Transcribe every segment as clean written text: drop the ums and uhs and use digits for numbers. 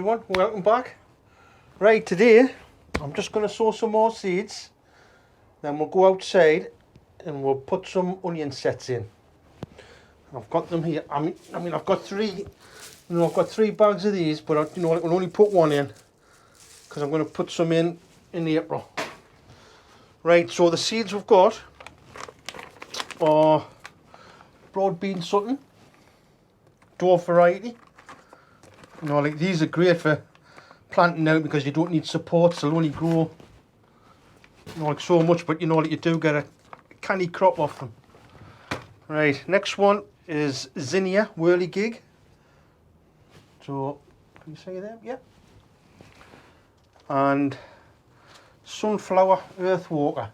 Everyone, welcome back. Right, today I'm just going to sow some more seeds, then we'll go outside and we'll put some onion sets in. I've got them here. I mean I've got three, I've got 3 bags of these, but I will only put one in because I'm going to put some in April. Right, so the seeds we've got are broad bean Sutton, dwarf variety. Like these are great for planting out because you don't need supports. They'll only grow like so much, but you do get a canny crop off them. Right, next one is zinnia whirligig. So can you see them? Yeah. And sunflower earthwalker.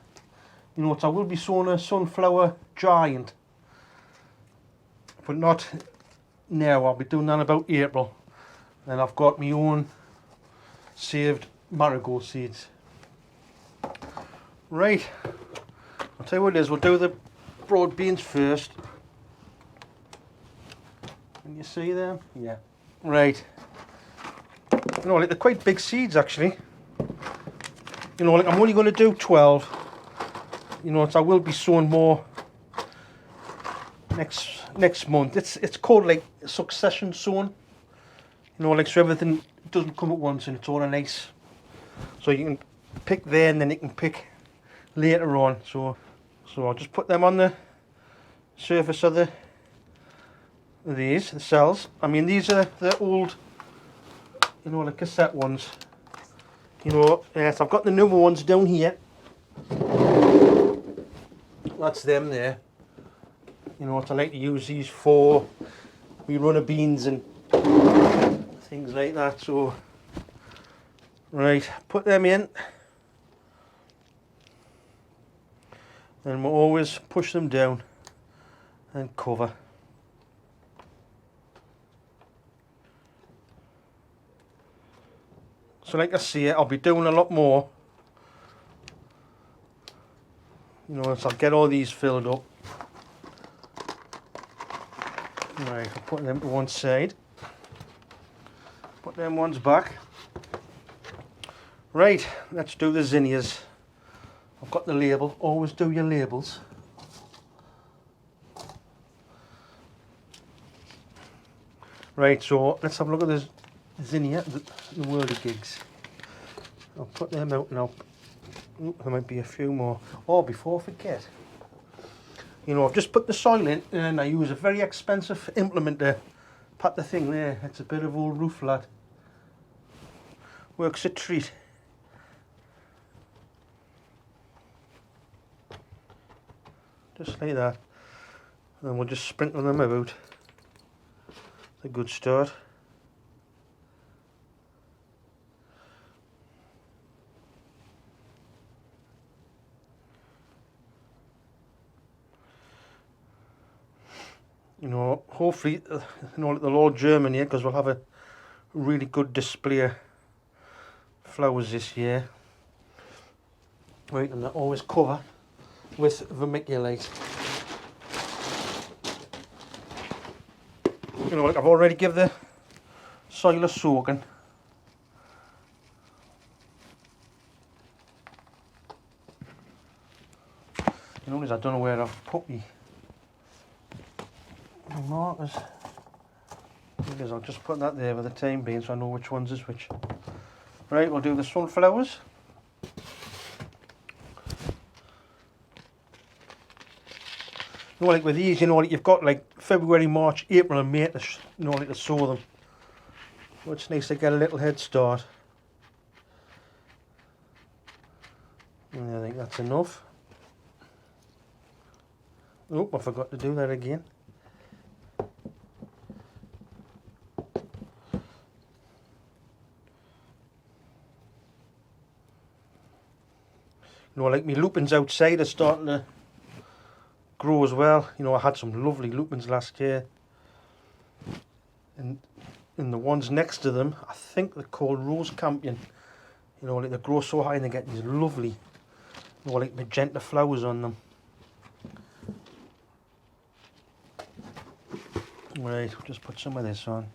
I will be sowing a sunflower giant, but not now. I'll be doing that in about April. Then I've got my own saved marigold seeds. Right, I'll tell you what it is, we'll do the broad beans first. Can you see them? Yeah. Right. Like they're quite big seeds actually. Like I'm only going to do 12. I will be sowing more next month. It's called like succession sowing. Like so everything doesn't come at once and it's all nice. So you can pick there and then you can pick later on. So I'll just put them on the surface of the cells. I mean these are the old, the cassette ones. Yes, I've got the newer ones down here. That's them there. I like to use these for we runner beans and things like that. So right, put them in and we'll always push them down and cover. So like I say, I'll be doing a lot more, as I'll get all these filled up. Right, I'll put them to one side. Put them ones back. Right, let's do the zinnias. I've got the label. Always do your labels. Right, so let's have a look at this zinnia, the whirligigs. I'll put them out now. There might be a few more. Oh, before I forget. I've just put the soil in and I use a very expensive implement to pat the thing there. It's a bit of old roof lad. Works a treat. Just like that. And we'll just sprinkle them about. It's a good start. Hopefully, like the Lord Germany, because we'll have a really good display of flowers this year. Right, and they always cover with vermiculite. Like I've already given the soil a soaking. I don't know where I've put my markers. Because I'll just put that there for the time being so I know which ones is which. Right, we'll do the sunflowers. Like with these, like you've got like February, March, April and May to, like to sow them. So it's nice to get a little head start. And I think that's enough. Oh, I forgot to do that again. Like my lupins outside are starting to grow as well. I had some lovely lupins last year. And the ones next to them, I think they're called Rose Campion. Like they grow so high and they get these lovely, like magenta flowers on them. Right, just put some of this on.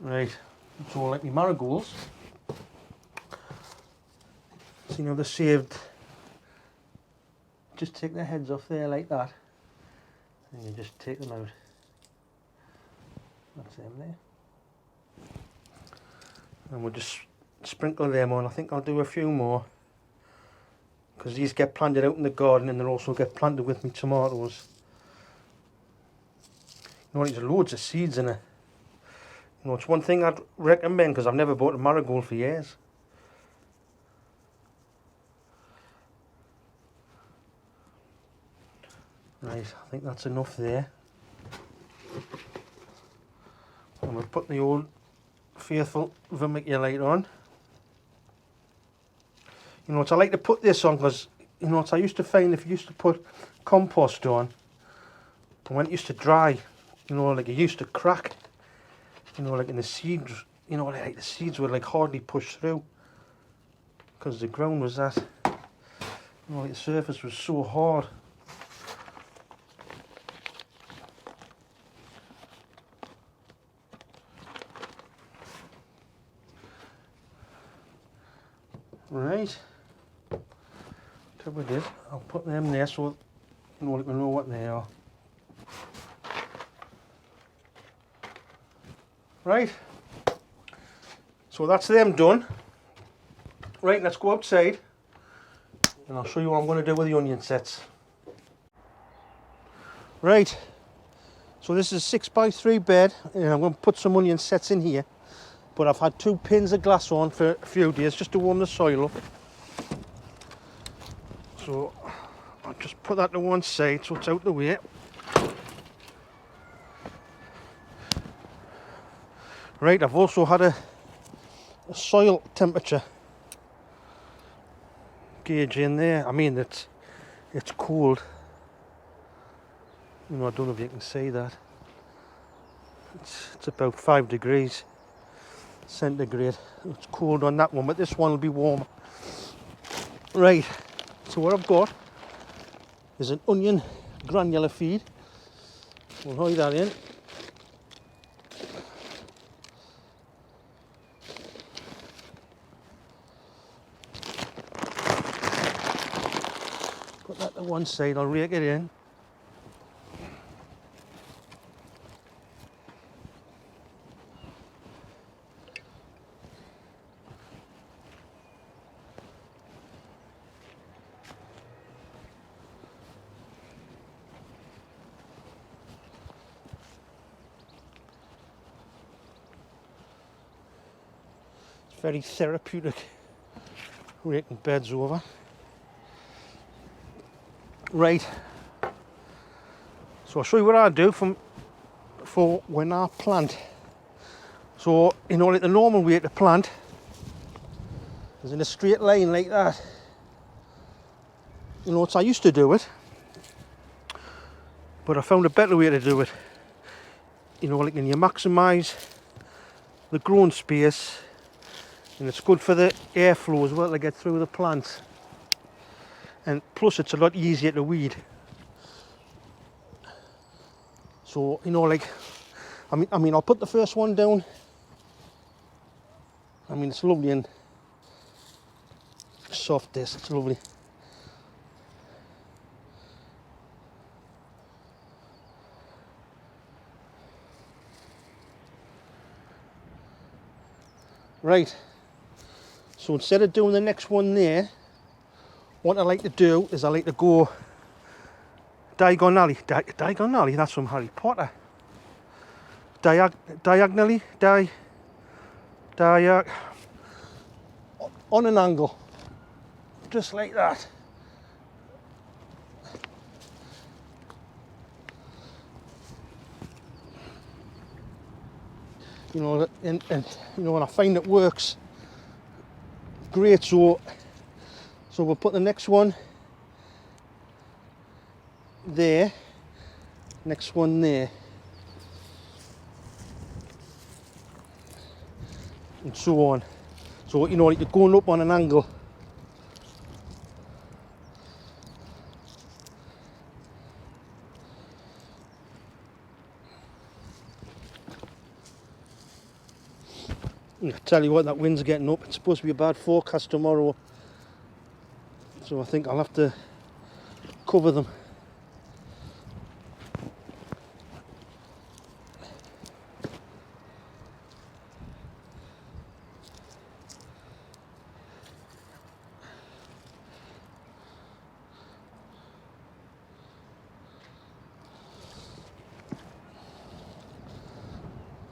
Right, it's all like my marigolds. See now they're saved. Just take the heads off there like that, and you just take them out. That's them there. And we'll just sprinkle them on. I think I'll do a few more, because these get planted out in the garden and they'll also get planted with me tomatoes. You know, there's loads of seeds in it. You know, it's one thing I'd recommend, because I've never bought a marigold for years. Right, I think that's enough there. And we'll put the old faithful vermiculite on. You know, I like to put this on because, you know, I used to find if you used to put compost on, but when it used to dry, you know, like it used to crack, you know, like in the seeds, you know, like the seeds would like hardly push through because the ground was that, you know, like the surface was so hard. Right, so we did. I'll put them there so you know, we know what they are. Right, so that's them done. Right, let's go outside and I'll show you what I'm going to do with the onion sets. Right, so this is a 6x3 bed and I'm going to put some onion sets in here. But I've had 2 pins of glass on for a few days just to warm the soil up. So I'll just put that to one side so it's out the way. Right, I've also had a soil temperature gauge in there. I mean, it's cold. You know, I don't know if you can see that. It's about 5 degrees centigrade. It's cold on that one, but this one will be warm. Right, so what I've got is an onion granular feed. We'll hide that in. Put that to one side, I'll rake it in. Very therapeutic raking beds over. Right, so I'll show you what I do for when I plant. So, you know, like the normal way to plant is in a straight line like that. You know, I used to do it, but I found a better way to do it. You know, like, and you maximise the growing space, and it's good for the airflow as well to get through the plants, and plus it's a lot easier to weed. So, you know, like, I mean I'll put the first one down. I mean, it's lovely and soft, this, it's lovely. Right, so instead of doing the next one there, what I like to do is I like to go diagonally. Diagonally, that's from Harry Potter. Diagonally, on an angle, just like that. You know, and you know, and I find it works great. So we'll put the next one there, next one there, and so on. So, you know, like you're going up on an angle. I tell you what, that wind's getting up. It's supposed to be a bad forecast tomorrow, so I think I'll have to cover them.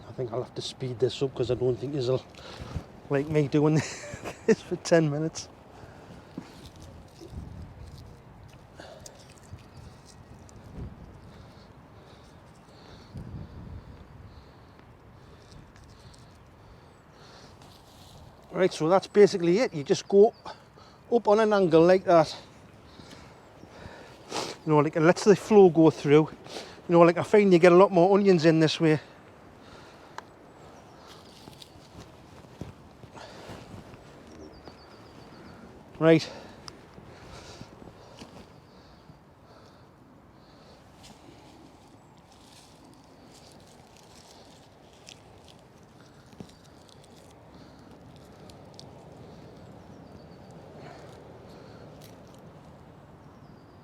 I think I'll have to speed this up because I don't think you'll like me doing this for 10 minutes. Right, so that's basically it. You just go up on an angle like that. You know, like it lets the flow go through. You know, like I find you get a lot more onions in this way. Right.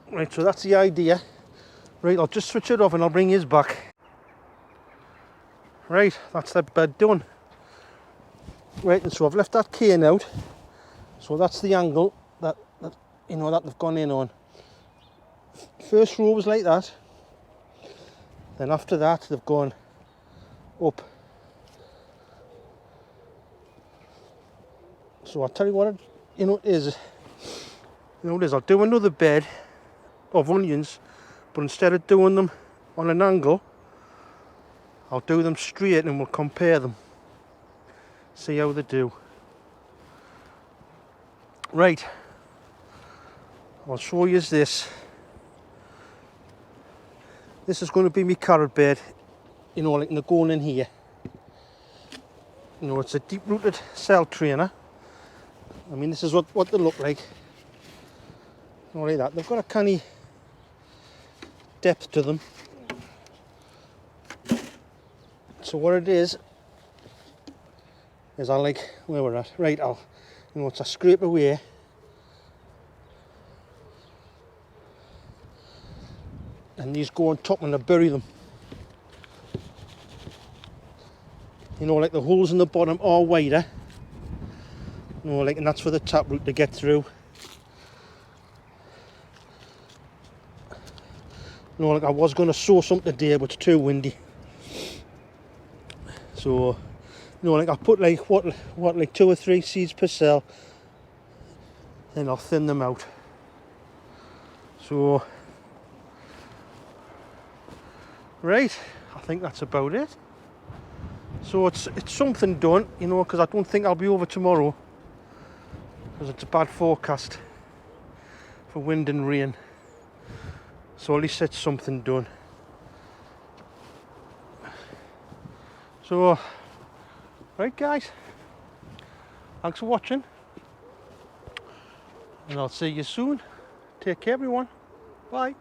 Right, so that's the idea. Right, I'll just switch it off and I'll bring his back. Right, that's that bed done. Right, and so I've left that cane out. So that's the angle that you know that they've gone in on. First row was like that. Then after that they've gone up. So I'll tell you what it is. I'll do another bed of onions, but instead of doing them on an angle, I'll do them straight and we'll compare them. See how they do. Right, I'll show you this. This is going to be my carrot bed, you know, like they're going in here. You know, it's a deep rooted cell trainer. I mean, this is what they look like. You know, like that. They've got a canny depth to them. So what it is I like where we're at. Right, it's a scrape away. And these go on top and I bury them. You know, like the holes in the bottom are wider. You know, like, and that's for the taproot to get through. You know, like I was going to sow some today, but it's too windy. So, you know, like I put like like 2 or 3 seeds per cell. Then I'll thin them out. So, right, I think that's about it. So it's something done, you know, because I don't think I'll be over tomorrow, because it's a bad forecast for wind and rain. So at least it's something done. So, right guys, thanks for watching, and I'll see you soon. Take care everyone, bye.